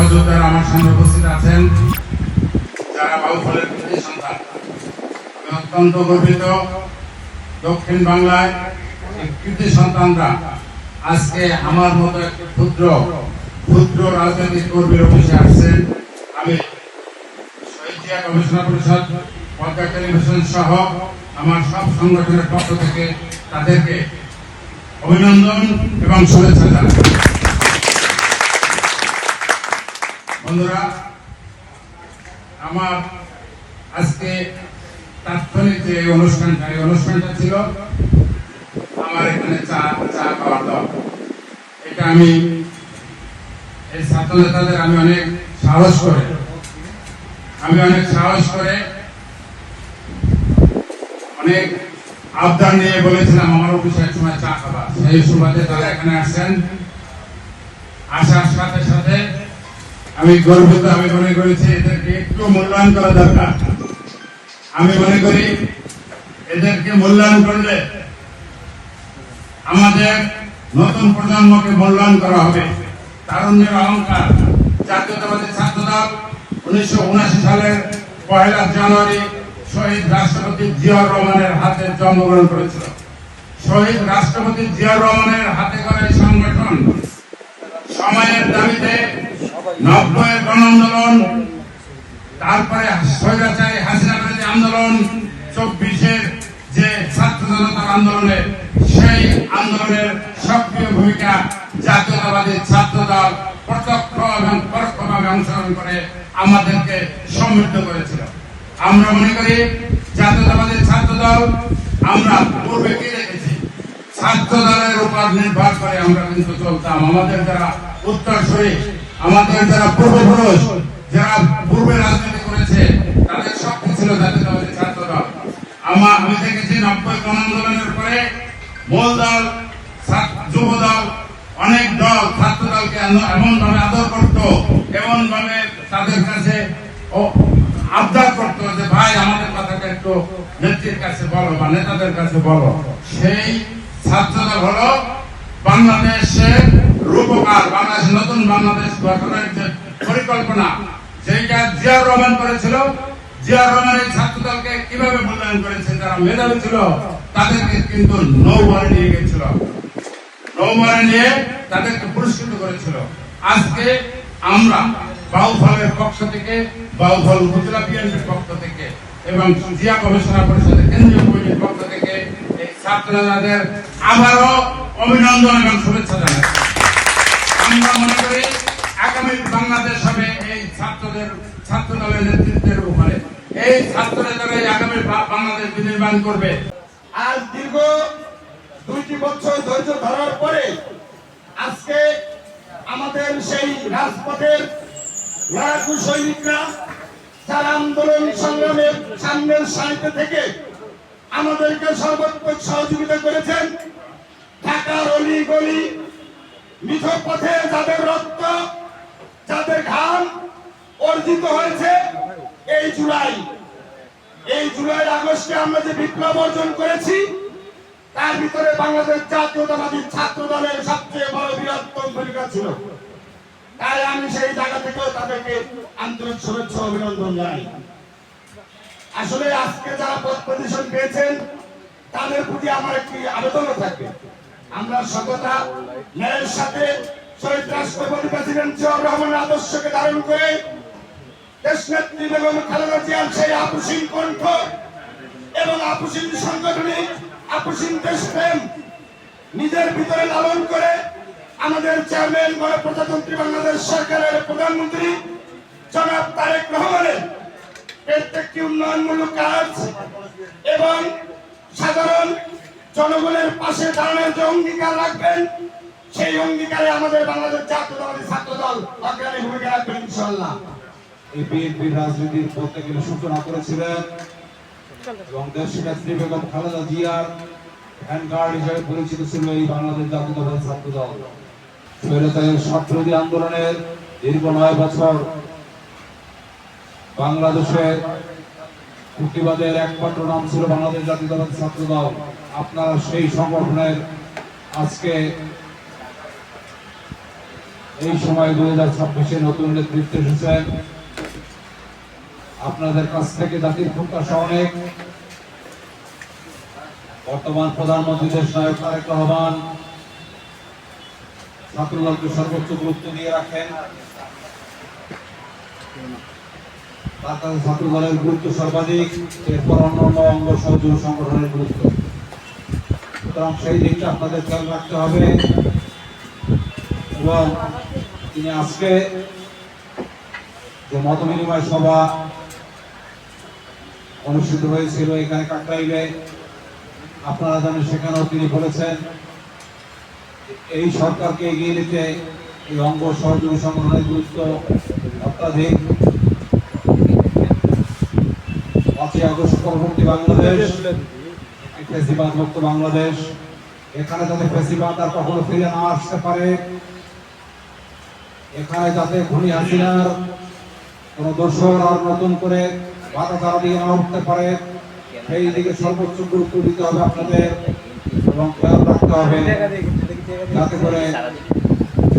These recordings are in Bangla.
সহযোদ্ধারা আমার সামনে উপস্থিত আছেন, যারা বাউফলের কৃতি সন্তান। আমি অত্যন্ত গর্বিত, দক্ষিণ বাংলায় কৃতি সন্তানরা আজকে আমার মতো একটি ক্ষুদ্র রাজনৈতিক কর্মীর অফিসে আসছেন। আমি শহীদ জিয়া গবেষণা পরিষদ, পদ্মা টেলিভিশন সহ আমার সব সংগঠনের পক্ষ থেকে তাদেরকে অভিনন্দন এবং শুভেচ্ছা জানাই। বন্ধুরা, আমার আজকে তাৎক্ষণিক যে অনুষ্ঠানটা ছিল আমার এখানে চা খাওয়ার দল। এটা আমি এই ছাত্র নেতাদের আমি অনেক সাহস করে অনেক আবদার নিয়ে বলেছিলাম আমার অফিসে এক সময় চা খাবা। সেই সুবাদে তারা এখানে আসছেন। আসার সাথে সাথে আমি গর্বিত। আমি মনে করেছি এদেরকে একটু মূল্যায়ন করা দরকার। আমি মনে করি এদেরকে মূল্যায়ন করলে আমাদের নতুন প্রজন্মকে মূল্যায়ন করা হবে। তারুণ্যের অহংকার। জাতীয়তাবাদী ছাত্রদল 1979 সালের 1 জানুয়ারি শহীদ রাষ্ট্রপতি জিয়াউর রহমানের হাতে জন্মগ্রহণ করেছিল। শহীদ রাষ্ট্রপতি জিয়াউর রহমানের হাতে করা এই সংগঠন সময়ের দাবিতে 90-এর গণ আন্দোলন, তারপরে স্বৈরাচারী হাসিনা বিরোধী আন্দোলন, 24-এর যে ছাত্র জনতার আন্দোলনে, সেই আন্দোলনের সক্রিয় ভূমিকা জাতীয়তাবাদী ছাত্রদল প্রত্যক্ষ এবং পরোক্ষভাবে অংশগ্রহণ করে আমাদেরকে সমৃদ্ধ করেছিল। আমরা মনে করি জাতীয়তাবাদী ছাত্রদল আমরা পূর্বে কি দেখেছি, ছাত্রদলের উপর নির্ভর করে আমরা কিন্তু চলতাম। আমাদের যারা উত্তরসূরি, আমাদের যারা পূর্বপুরুষ, যারা পূর্বে রাজনীতি করেছে, তাদের শক্তি ছিল জাতীয়তাবাদী ছাত্রদল। আমি দেখেছি 90 গণ আন্দোলনের পরে মূল দল, যুব দল, অনেক দল ছাত্রদলকে এমন ভাবে আদর করত, এমন ভাবে তাদের কাছে আবদার করতো যে ভাই আমাদের কথাটা একটু নেত্রীর কাছে বলো বা নেতাদের কাছে বলো। সেই ছাত্রদল হলো বাংলাদেশের রূপকার, বাংলাদেশ নতুন বাংলাদেশ গঠনের যে পরিকল্পনা, যেটা জিয়াউর রহমান করেছিল। জিয়াউর রহমান এই ছাত্রদলকে কিভাবে মূল্যায়ন করেছে? যারা মেধাবী ছিল তাদেরকে কিন্তু নৌবহরে নিয়ে গেছিল, নৌবহরে নিয়ে তাদেরকে পুরস্কৃত করেছিল। আজকে আমরা বাউফলের পক্ষ থেকে, বাউফল উপজেলা বিএনপির পক্ষ থেকে এবং জিয়া গবেষণা পরিষদের কেন্দ্রীয় কমিটির পক্ষ থেকে এই ছাত্রদের আবারও অভিনন্দন এবং শুভেচ্ছা জানাই। আমরা মনে করি আগামী বাংলাদেশ হবে এই ছাত্রদলের নেতৃত্বের উপরে। এই ছাত্র নেতারাই আগামী বাংলাদেশ বিনির্মাণ করবে। আজ দীর্ঘ 2টি বছর ধৈর্য ধরার পরে আজকে আমাদের সেই রাজপথের লড়াকু সৈনিকরা যারা আন্দোলন সংগ্রামের সামনের সারিতে থেকে আমাদেরকে সর্বোচ্চ সহযোগিতা করেছেন, ঢাকার অলি গলি নিথক পথে যাদের রক্ত, যাদের ঘাম অর্জিত হয়েছে, এই জুলাই আগস্টে আমরা যে বিপ্লব অর্জন করেছি, তার ভিতরে বাংলাদেশ জাতীয়তাবাদী ছাত্র দলের সবচেয়ে বড় বৃহত্তম ভূমিকা ছিল। তাই আমি সেই জায়গা থেকেও তাদেরকে আন্তরিক শুভেচ্ছা অভিনন্দন জানাই। আসলে আজকে যারা পদ পজিশন পেয়েছেন তাদের প্রতি আমার একটি আবেদনও থাকবে। আমরা সততা ন্যায়ের সাথে শহীদ রাষ্ট্রপতি প্রেসিডেন্ট জিয়াউর রহমানের আদর্শকে ধারণ করে দেশনেত্রী বেগম খালেদা জিয়ার সেই আপোষহীন কণ্ঠ এবং আপোষহীন সাংগঠনিক, আপোষহীন দেশপ্রেম নিজের ভিতরে লালন করে আমাদের চেয়ারম্যান গণপ্রজাতন্ত্রী বাংলাদেশ সরকারের প্রধানমন্ত্রী জনাব তারেক রহমানের প্রত্যেকটি উন্নয়নমূলক কাজ এবং সাধারণ জনগণের পাশে দাঁড়ানোর যে অঙ্গীকার রাখবেন, সেই অঙ্গীকারে আমাদের বাংলাদেশ জাতীয়তাবাদী ছাত্রদল অগ্রণী ভূমিকা রাখবে ইনশাআল্লাহ। এই বিএনপির রাজনীতির প্রত্যেকের সূচনা করেছিলেন এবং দেশনেত্রী বেগম খালেদা জিয়ার ভ্যানগার্ড হিসেবে পরিচিত ছিল এই বাংলাদেশ জাতীয়তাবাদী ছাত্রদল। স্বৈরাচারের স্বার্থবিরোধী আন্দোলনের দীর্ঘ 9 বছর বাংলাদেশের প্রতিবাদের একমাত্র নাম ছিল বাংলাদেশ জাতীয়তাবাদী ছাত্রদল। আপনারা সেই সংগঠনের আজকে এই সময় 2026-এ নতুন নেতৃত্ব এসেছেন। আপনাদের কাছ থেকে জাতির প্রত্যাশা অনেক। বর্তমান প্রধানমন্ত্রী দেশ নায়ক তারেক রহমান ছাত্রদলকে সর্বোচ্চ গুরুত্ব দিয়ে রাখেন। তার কাছে ছাত্রদলের গুরুত্ব সর্বাধিক, এরপর অন্যান্য অঙ্গ সহযোগী সংগঠনের গুরুত্ব। সুতরাং সেই দিকটা আপনাদের খেয়াল রাখতে হবে। এবং তিনি আজকে যে মত বিনিময় সভা অনুষ্ঠিত হয়েছিল এখানে কাকরাইলে, আপনারা জানেন সেখানেও তিনি বলেছেন এই সরকারকে এগিয়ে নিতে এই অঙ্গ সহযোগী সংগঠনের গুরুত্ব অত্যাধিক। 5ই আগস্ট পরবর্তী বাংলাদেশ ফ্যাসিবাদ মুক্ত বাংলাদেশ, এখানে যাতে ফ্যাসিবাদ আর কখনো ফিরে না আসতে পারে, এখানে যাতে খুনি হাসিনার কোন দোষর আর নতুন করে বাধা তারা দিয়ে না উঠতে পারে, সেই দিকে সর্বোচ্চ গুরুত্ব দিতে হবে আপনাদের এবং খেয়াল রাখতে হবে যাতে করে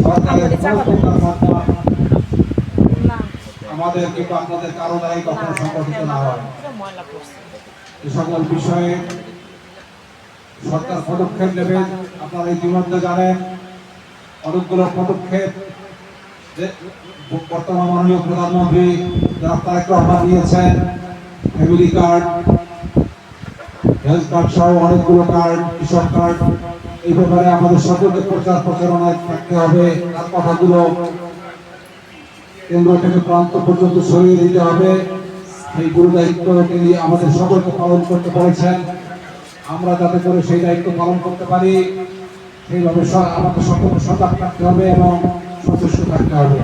সরকারের কোনো প্রকার বাধা আমাদের কিংবা আপনাদের কারো দ্বারাই কখনো সংগঠিত না হয়। এই সকল বিষয়ে সরকার পদক্ষেপ নেবে। আপনারা ইতিমধ্যে জানেন অনেকগুলো পদক্ষেপ বর্তমান মাননীয় প্রধানমন্ত্রী জনাব তারেক রহমান দিয়েছেন। ফ্যামিলি কার্ড, হেলথ কার্ড সহ অনেকগুলো কার্ড, কৃষক কার্ড, এই ব্যাপারে আমাদের সকলকে প্রচার প্রচারণায় থাকতে হবে। তার কথাগুলো কেন্দ্র থেকে প্রান্ত পর্যন্ত ছড়িয়ে দিতে হবে। এই গুরু দায়িত্ব তিনি আমাদের সকলকে পালন করতে বলেছেন। আমরা যাতে করে সেই দায়িত্ব পালন করতে পারি সেইভাবে আমাদের সকলকে সজাগ থাকতে হবে এবং সচেষ্ট থাকতে হবে।